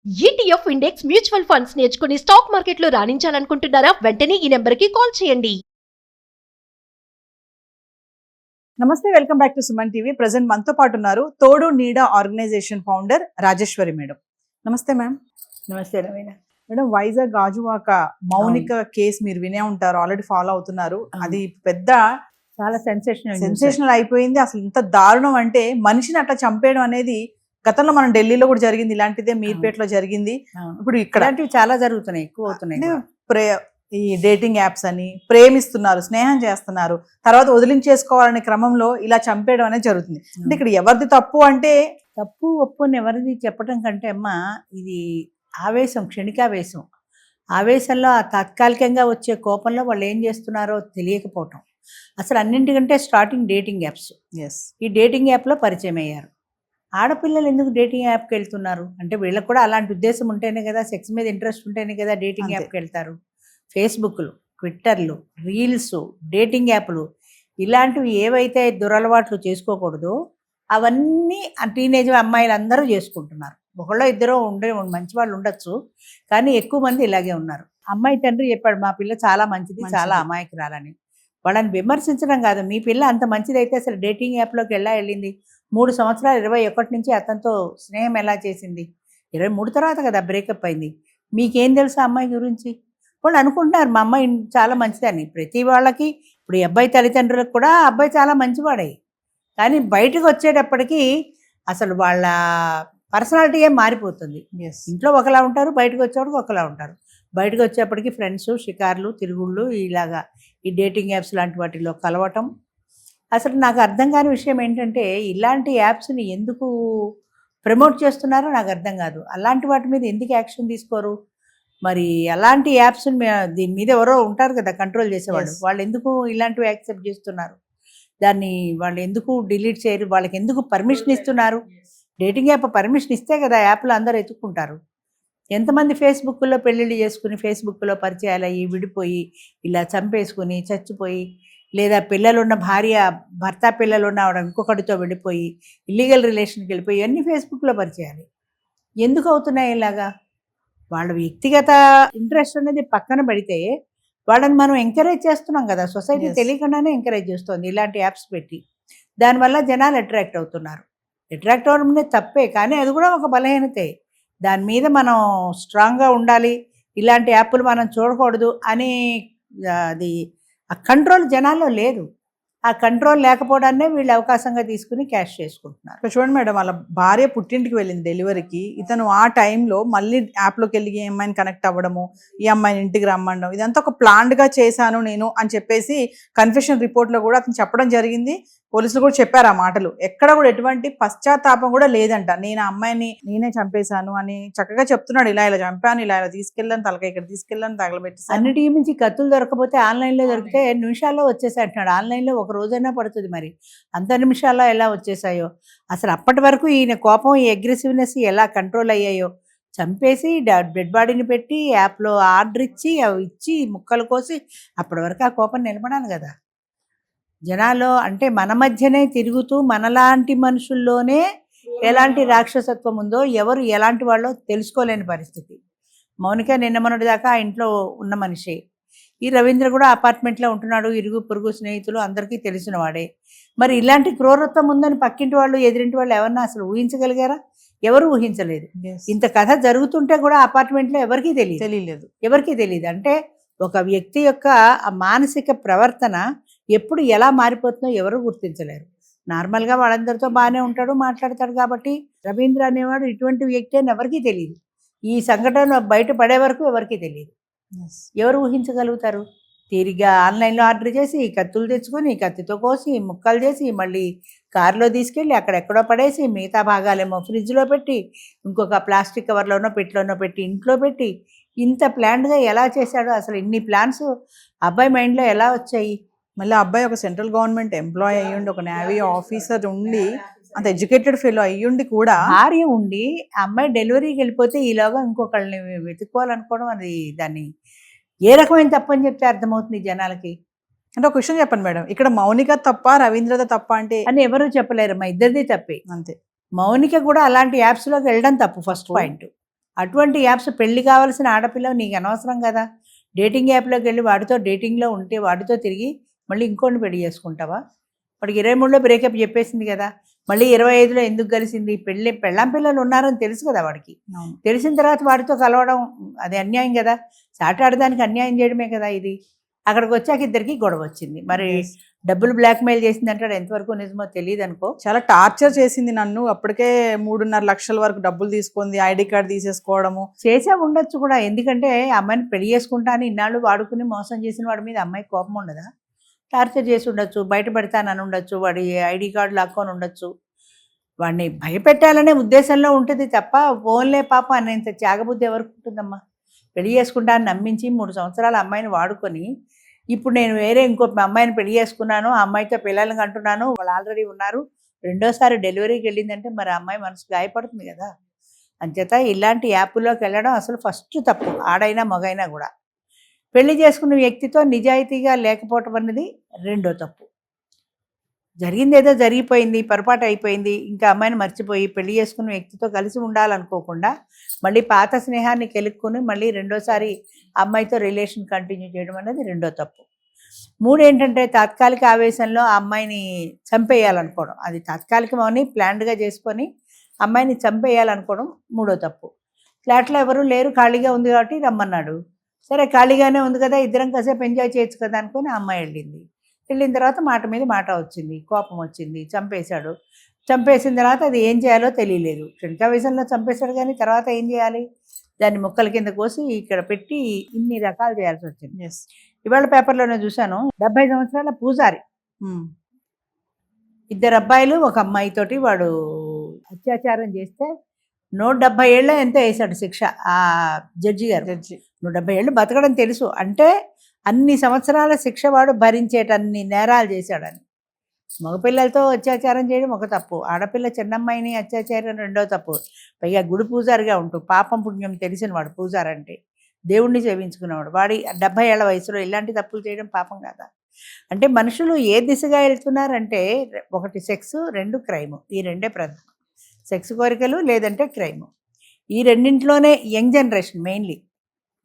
ETF index mutual funds నేర్చుకుని stock మార్కెట్లో రాణించాలనుకుంటున్నారా? వెంటనే ఈ నెంబర్కి కాల్ చేయండి. నమస్తే, welcome back to Suman TV. Present మనతో పాటు ఉన్నారు తోడు నీడ ఆర్గనైజేషన్ ఫౌండర్ రాజేశ్వరి మేడం. నమస్తే మ్యామ్. నమస్తే రవీణ. మేడం, వైజాగ్ గాజువాక మౌనిక కేసు మీరు వినే ఉంటారు, ఆల్రెడీ ఫాలో అవుతున్నారు. అది పెద్ద చాలా సెన్సేషనల్ అయిపోయింది. అసలు ఇంత దారుణం అంటే మనిషిని అట్లా చంపేయడం అనేది గతంలో మనం ఢిల్లీలో కూడా జరిగింది, ఇలాంటిదే మీర్పేటలో జరిగింది. ఇప్పుడు ఇక్కడ చాలా జరుగుతున్నాయి, ఎక్కువ అవుతున్నాయి. ఈ డేటింగ్ యాప్స్ అని ప్రేమిస్తున్నారు, స్నేహం చేస్తున్నారు, తర్వాత వదిలించేసుకోవాలనే క్రమంలో ఇలా చంపేయడం అనేది జరుగుతుంది. అంటే ఇక్కడ ఎవరిది తప్పు అంటే తప్పు ఒప్పుని ఎవరిది చెప్పడం కంటే అమ్మ, ఇది ఆవేశం, క్షణికావేశం. ఆవేశంలో ఆ తాత్కాలికంగా వచ్చే కోపంలో వాళ్ళు ఏం చేస్తున్నారో తెలియకపోవటం. అసలు అన్నింటికంటే స్టార్టింగ్ డేటింగ్ యాప్స్. ఈ డేటింగ్ యాప్లో పరిచయం అయ్యారు. ఆడపిల్లలు ఎందుకు డేటింగ్ యాప్కి వెళ్తున్నారు అంటే వీళ్ళకి కూడా అలాంటి ఉద్దేశం ఉంటేనే కదా, సెక్స్ మీద ఇంట్రెస్ట్ ఉంటేనే కదా డేటింగ్ యాప్కి వెళ్తారు. ఫేస్బుక్లు, ట్విట్టర్లు, రీల్స్, డేటింగ్ యాప్లు ఇలాంటివి ఏవైతే దురలవాట్లు చేసుకోకూడదో అవన్నీ టీనేజ్ అమ్మాయిలు అందరూ చేసుకుంటున్నారు. ఒకళ్ళో ఇద్దరు మంచి వాళ్ళు ఉండొచ్చు, కానీ ఎక్కువ మంది ఇలాగే ఉన్నారు. అమ్మాయి తండ్రి చెప్పాడు, మా పిల్ల చాలా మంచిది, చాలా అమాయకురాలని. వాళ్ళని విమర్శించడం కాదు, మీ పిల్ల అంత మంచిదైతే అసలు డేటింగ్ యాప్లోకి ఎలా వెళ్ళింది? 3 సంవత్సరాలు 21 నుంచి అతనితో స్నేహం ఎలా చేసింది? 23 తర్వాత కదా బ్రేకప్ అయింది. మీకేం తెలుసు అమ్మాయి గురించి? వాళ్ళు అనుకుంటున్నారు మా అమ్మాయి చాలా మంచిదని. ప్రతి వాళ్ళకి ఇప్పుడు ఈ అబ్బాయి తల్లిదండ్రులకు కూడా అబ్బాయి చాలా మంచివాడే, కానీ బయటకు వచ్చేటప్పటికి అసలు వాళ్ళ పర్సనాలిటీ ఏం మారిపోతుంది. ఇంట్లో ఒకలా ఉంటారు, బయటకు వచ్చేవాడికి ఒకలా ఉంటారు. బయటకు వచ్చేప్పటికి ఫ్రెండ్స్, షికార్లు, తిరుగుళ్ళు, ఇలాగా ఈ డేటింగ్ యాప్స్ లాంటి వాటిలో కలవటం. అసలు నాకు అర్థం కాని విషయం ఏంటంటే, ఇలాంటి యాప్స్ని ఎందుకు ప్రమోట్ చేస్తున్నారో నాకు అర్థం కాదు. అలాంటి వాటి మీద ఎందుకు యాక్షన్ తీసుకోరు? మరి అలాంటి యాప్స్ని దీని మీద ఎవరో ఉంటారు కదా కంట్రోల్ చేసేవాళ్ళు, వాళ్ళు ఎందుకు ఇలాంటివి యాక్సెప్ట్ చేస్తున్నారు? దాన్ని వాళ్ళు ఎందుకు డిలీట్ చేయరు? వాళ్ళకి ఎందుకు పర్మిషన్ ఇస్తున్నారు? డేటింగ్ యాప్ పర్మిషన్ ఇస్తే కదా యాప్లో అందరూ ఎత్తుక్కుంటారు. ఎంతమంది ఫేస్బుక్లో పెళ్ళిళ్ళు చేసుకుని, ఫేస్బుక్లో పరిచయాలు అయ్యి విడిపోయి, ఇలా చంపేసుకుని చచ్చిపోయి, లేదా పిల్లలున్న భర్త పిల్లలున్న ఆవిడ ఇంకొకటితో విడిపోయి ఇల్లీగల్ రిలేషన్కి వెళ్ళిపోయి, ఇవన్నీ ఫేస్బుక్లో పరిచయాలు. ఎందుకు అవుతున్నాయి ఇలాగా? వాళ్ళ వ్యక్తిగత ఇంట్రెస్ట్ అనేది పక్కన పెడితే వాళ్ళని మనం ఎంకరేజ్ చేస్తున్నాం కదా, సొసైటీ తెలియకుండానే ఎంకరేజ్ చేస్తుంది ఇలాంటి యాప్స్ పెట్టి. దానివల్ల జనాలు అట్రాక్ట్ అవుతున్నారు. అట్రాక్ట్ అవ్వడం అనేది తప్పే, కానీ అది కూడా ఒక బలహీనతే. దాని మీద మనం స్ట్రాంగ్గా ఉండాలి, ఇలాంటి యాప్లు మనం చూడకూడదు అని అది ఆ కంట్రోల్ జనాల్లో లేదు. ఆ కంట్రోల్ లేకపోవడాన్నే వీళ్ళు అవకాశంగా తీసుకుని క్యాష్ చేసుకుంటున్నారు. చూడండి మేడం, వాళ్ళ భార్య పుట్టింటికి వెళ్ళింది డెలివరీకి. ఇతను ఆ టైంలో మళ్ళీ యాప్లోకి వెళ్ళి ఈ అమ్మాయిని కనెక్ట్ అవ్వడము, ఈ అమ్మాయిని ఇంటికి రమ్మడం, ఇదంతా ఒక ప్లాన్డ్గా చేశాను నేను అని చెప్పేసి కన్ఫెషన్ రిపోర్ట్లో కూడా అతను చెప్పడం జరిగింది. పోలీసులు కూడా చెప్పారు ఆ మాటలు. ఎక్కడ కూడా ఎటువంటి పశ్చాత్తాపం కూడా లేదంట. నేను ఆ అమ్మాయిని నేనే చంపేశాను అని చక్కగా చెప్తున్నాడు. ఇలా ఇలా చంపాను, ఇలా ఇలా తీసుకెళ్ళాను, తలకాయ ఇక్కడ తీసుకెళ్ళాను, తగలబెట్టి. అన్నిటి నుంచి కత్తులు దొరకపోతే ఆన్లైన్లో దొరికితే నిమిషాల్లో వచ్చేసాయి అంటున్నాడు. ఆన్లైన్లో ఒక రోజైనా పడుతుంది, మరి అంత నిమిషాల్లో ఎలా వచ్చేసాయో? అసలు అప్పటి వరకు ఈయన కోపం, ఈ అగ్రెసివ్నెస్ ఎలా కంట్రోల్ అయ్యాయో? చంపేసి డెడ్ బాడీని పెట్టి యాప్లో ఆర్డర్ ఇచ్చి అవి ఇచ్చి ముక్కలు కోసి, అప్పటి వరకు ఆ కోపం నిలబడాలి కదా జనాల్లో. అంటే మన మధ్యనే తిరుగుతూ మనలాంటి మనుషుల్లోనే ఎలాంటి రాక్షసత్వం ఉందో, ఎవరు ఎలాంటి వాళ్ళో తెలుసుకోలేని పరిస్థితి. మౌనిక నిన్న మొన్నటి దాకా ఆ ఇంట్లో ఉన్న మనిషి. ఈ రవీంద్ర కూడా అపార్ట్మెంట్లో ఉంటున్నాడు, ఇరుగు పొరుగు స్నేహితులు అందరికీ తెలిసిన వాడే. మరి ఇలాంటి క్రూరత్వం ఉందని పక్కింటి వాళ్ళు, ఎదిరింటి వాళ్ళు ఎవరన్నా అసలు ఊహించగలిగారా? ఎవరు ఊహించలేదు. ఇంత కథ జరుగుతుంటే కూడా అపార్ట్మెంట్లో ఎవరికీ తెలియదు. అంటే ఒక వ్యక్తి యొక్క ఆ మానసిక ప్రవర్తన ఎప్పుడు ఎలా మారిపోతుందో ఎవరు గుర్తించలేరు. నార్మల్గా వాళ్ళందరితో బాగానే ఉంటాడు, మాట్లాడతాడు. కాబట్టి రవీంద్ర అనేవాడు ఇటువంటి వ్యక్తి అని ఎవరికీ తెలియదు. ఈ సంఘటన బయట పడే వరకు ఎవరికీ తెలియదు. ఎవరు ఊహించగలుగుతారు? తీరిగ్గా ఆన్లైన్లో ఆర్డర్ చేసి, కత్తులు తెచ్చుకొని, కత్తితో కోసి ముక్కలు చేసి, మళ్ళీ కారులో తీసుకెళ్ళి అక్కడెక్కడో పడేసి, మిగతా భాగాలేమో ఫ్రిడ్జ్లో పెట్టి, ఇంకొక ప్లాస్టిక్ కవర్లోనో పెట్టిలోనో పెట్టి, ఇంట్లో పెట్టి, ఇంత ప్లాన్డ్గా ఎలా చేశాడో? అసలు ఇన్ని ప్లాన్స్ అబ్బాయి మైండ్లో ఎలా వచ్చాయి? మళ్ళీ అబ్బాయి ఒక సెంట్రల్ గవర్నమెంట్ ఎంప్లాయీ అయ్యుండి, ఒక నేవీ ఆఫీసర్ ఉండి, అంత ఎడ్యుకేటెడ్ ఫెలో అయ్యుండి కూడా, భార్య ఉండి అమ్మాయి డెలివరీకి వెళ్ళిపోతే ఈలోగా ఇంకొకళ్ళని వెతుక్కోవాలనుకోవడం, అది దాన్ని ఏ రకమైన తప్పని చెప్తే అర్థమవుతుంది జనాలకి. అంటే ఒక విషయం చెప్పండి మేడం, ఇక్కడ మౌనిక తప్ప రవీంద్రద తప్ప అంటే అని ఎవరు చెప్పలేరు. మా ఇద్దరిది తప్పే. అంతే. మౌనిక కూడా అలాంటి యాప్స్లోకి వెళ్ళడం తప్పు. ఫస్ట్ పాయింట్ అటువంటి యాప్స్ పెళ్లి కావాల్సిన ఆడపిల్ల నీకు అనవసరం కదా. డేటింగ్ యాప్లోకి వెళ్ళి వాడితో డేటింగ్లో ఉంటే వాడితో తిరిగి మళ్ళీ ఇంకోటి పెళ్లి చేసుకుంటావా? వాడికి 23లో బ్రేకప్ చెప్పేసింది కదా, మళ్ళీ 25లో ఎందుకు కలిసింది? పెళ్ళాం పిల్లలు ఉన్నారని తెలుసు కదా వాడికి. తెలిసిన తర్వాత వాడితో కలవడం అది అన్యాయం కదా, సాటాడదానికి అన్యాయం చేయడమే కదా ఇది. అక్కడికి వచ్చాక ఇద్దరికి గొడవ వచ్చింది. మరి డబ్బులు బ్లాక్మెయిల్ చేసింది అంటాడు, ఎంతవరకు నిజమో తెలియదు అనుకో. చాలా టార్చర్ చేసింది నన్ను. అప్పటికే 3.5 లక్షల వరకు డబ్బులు తీసుకుంది, ఐడి కార్డు తీసేసుకోవడము. చేసే ఉండొచ్చు కూడా, ఎందుకంటే అమ్మాయిని పెళ్లి చేసుకుంటా అని ఇన్నాళ్ళు వాడుకుని మోసం చేసిన వాడి మీద అమ్మాయికి కోపం ఉండదా? టార్చర్ చేసి ఉండొచ్చు, బయట పెడతానని ఉండొచ్చు, వాడి ఐడి కార్డు లాక్కొని ఉండొచ్చు. వాడిని భయపెట్టాలనే ఉద్దేశంలో ఉంటుంది తప్ప ఫోన్లే పాప అనేంత త్యాగబుద్ధి ఎవరికి ఉంటుందమ్మా? పెళ్లి చేసుకుంటా అని నమ్మించి 3 సంవత్సరాలు అమ్మాయిని వాడుకొని, ఇప్పుడు నేను వేరే ఇంకో అమ్మాయిని పెళ్లి చేసుకున్నాను, ఆ అమ్మాయితో పిల్లల్ని కంటున్నాను, వాళ్ళు ఆల్రెడీ ఉన్నారు, రెండోసారి డెలివరీకి వెళ్ళిందంటే మరి ఆ అమ్మాయి మనసు గాయపడుతుంది కదా. అంచేత ఇలాంటి యాప్లోకి వెళ్ళడం అసలు ఫస్ట్ తప్పు, ఆడైనా మగైనా కూడా. పెళ్లి చేసుకున్న వ్యక్తితో నిజాయితీగా లేకపోవటం అన్నది రెండో తప్పు. జరిగింది ఏదో జరిగిపోయింది, పొరపాటు అయిపోయింది, ఇంకా అమ్మాయిని మర్చిపోయి పెళ్లి చేసుకున్న వ్యక్తితో కలిసి ఉండాలనుకోకుండా మళ్ళీ పాత స్నేహాన్ని కెలుక్కుని మళ్ళీ రెండోసారి అమ్మాయితో రిలేషన్ కంటిన్యూ చేయడం అనేది రెండో తప్పు. 3 ఏంటంటే తాత్కాలిక ఆవేశంలో ఆ అమ్మాయిని చంపేయాలనుకోవడం. అది తాత్కాలికమని ప్లాన్డ్గా చేసుకొని అమ్మాయిని చంపేయాలనుకోవడం మూడో తప్పు. ఫ్లాట్లో ఎవరు లేరు, ఖాళీగా ఉంది కాబట్టి రమ్మన్నాడు. సరే ఖాళీగానే ఉంది కదా, ఇద్దరం కాసేపు ఎంజాయ్ చేయొచ్చు కదా అనుకుని ఆ అమ్మాయి వెళ్ళిన తర్వాత మాట మీద మాట వచ్చింది, కోపం వచ్చింది, చంపేశాడు. చంపేసిన తర్వాత అది ఏం చేయాలో తెలియలేదు. క్షణికావేశంలో చంపేశాడు, కానీ తర్వాత ఏం చేయాలి? దాన్ని ముక్కల కింద కోసి ఇక్కడ పెట్టి ఇన్ని రకాలు చేయాల్సి వచ్చింది. ఇవాళ పేపర్లోనే చూశాను, 70 సంవత్సరాల పూజారి, 2 అబ్బాయిలు 1 అమ్మాయితోటి వాడు అత్యాచారం చేస్తే 170 ఏళ్ళ ఎంతో వేశాడు శిక్ష ఆ జడ్జి గారు. 170 ఏళ్ళు బతకడం తెలుసు అంటే అన్ని సంవత్సరాల శిక్ష వాడు భరించేటన్ని నేరాలు చేశాడని. మగపిల్లలతో అత్యాచారం చేయడం ఒక తప్పు, ఆడపిల్ల చిన్నమ్మాయిని అత్యాచారం రెండో తప్పు. పైగా గుడి పూజారిగా ఉంటూ పాపం పుణ్యం తెలిసిన వాడు పూజారంటే, దేవుణ్ణి సేవించుకునేవాడు, వాడి 70 ఏళ్ల వయసులో ఇలాంటి తప్పులు చేయడం పాపం కాదా? అంటే మనుషులు ఏ దిశగా వెళ్తున్నారంటే, 1 సెక్స్, 2 క్రైము, ఈ రెండే ప్రధానం. సెక్స్ కోరికలు లేదంటే క్రైము, ఈ రెండింటిలోనే యంగ్ జనరేషన్ మెయిన్లీ.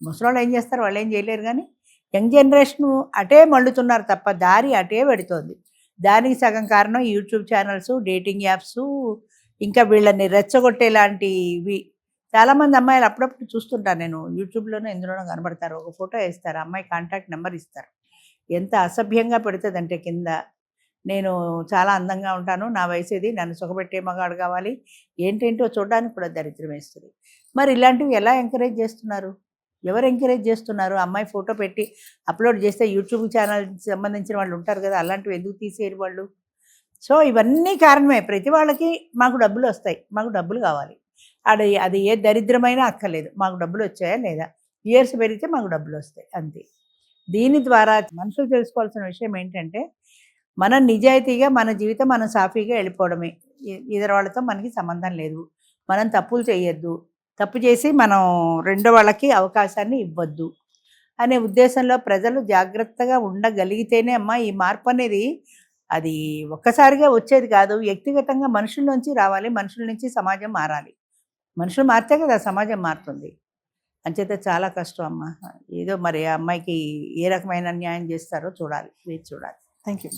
ముసలోళ్ళు ఏం చేస్తారు, వాళ్ళు ఏం చేయలేరు, కానీ యంగ్ జనరేషన్ అటే మళ్ళుతున్నారు తప్ప దారి అటే పెడుతోంది. దానికి సగం కారణం యూట్యూబ్ ఛానల్స్, డేటింగ్ యాప్స్, ఇంకా వీళ్ళని రెచ్చగొట్టేలాంటివి. చాలామంది అమ్మాయిలు అప్పుడప్పుడు చూస్తుంటాను నేను, యూట్యూబ్లోనే ఎందులోనో కనబడతారు, ఒక ఫోటో వేస్తారు, అమ్మాయి కాంటాక్ట్ నెంబర్ ఇస్తారు. ఎంత అసభ్యంగా పెడుతుందంటే కింద, నేను చాలా అందంగా ఉంటాను, నా వయసు ఇది, నన్ను సుఖపెట్టే మగాడు కావాలి, ఏంటేంటో చూడడానికి కూడా దరిద్రం వేస్తుంది. మరి ఇలాంటివి ఎలా ఎంకరేజ్ చేస్తున్నారు? ఎవరు ఎంకరేజ్ చేస్తున్నారు? అమ్మాయి ఫోటో పెట్టి అప్లోడ్ చేస్తే యూట్యూబ్ ఛానల్ సంబంధించిన వాళ్ళు ఉంటారు కదా, అలాంటివి ఎందుకు తీసేయరు వాళ్ళు? సో ఇవన్నీ కారణమే. ప్రతి వాళ్ళకి మాకు డబ్బులు వస్తాయి, మాకు డబ్బులు కావాలి, అది ఏ దరిద్రమైనా అక్కర్లేదు, మాకు డబ్బులు వచ్చాయా లేదా, ఇయర్స్ పెరిగితే మాకు డబ్బులు వస్తాయి, అంతే. దీని ద్వారా మనుషులు తెలుసుకోవాల్సిన విషయం ఏంటంటే, మనం నిజాయితీగా మన జీవితం మనం సాఫీగా వెళ్ళిపోవడమే, ఇతర వాళ్ళతో మనకి సంబంధం లేదు. మనం తప్పులు చేయొద్దు, తప్పు చేసి మనం రెండో వాళ్ళకి అవకాశాన్ని ఇవ్వద్దు అనే ఉద్దేశంలో ప్రజలు జాగ్రత్తగా ఉండగలిగితేనే అమ్మా ఈ మార్పు అనేది, అది ఒక్కసారిగా వచ్చేది కాదు, వ్యక్తిగతంగా మనుషుల నుంచి రావాలి, మనుషుల నుంచి సమాజం మారాలి. మనుషులు మారితే కదా సమాజం మారుతుంది. అంచేత చాలా కష్టం అమ్మ. ఏదో మరి ఆ అమ్మాయికి ఏ రకమైన న్యాయం చేస్తారో చూడాలి, వేచి చూడాలి. Thank you.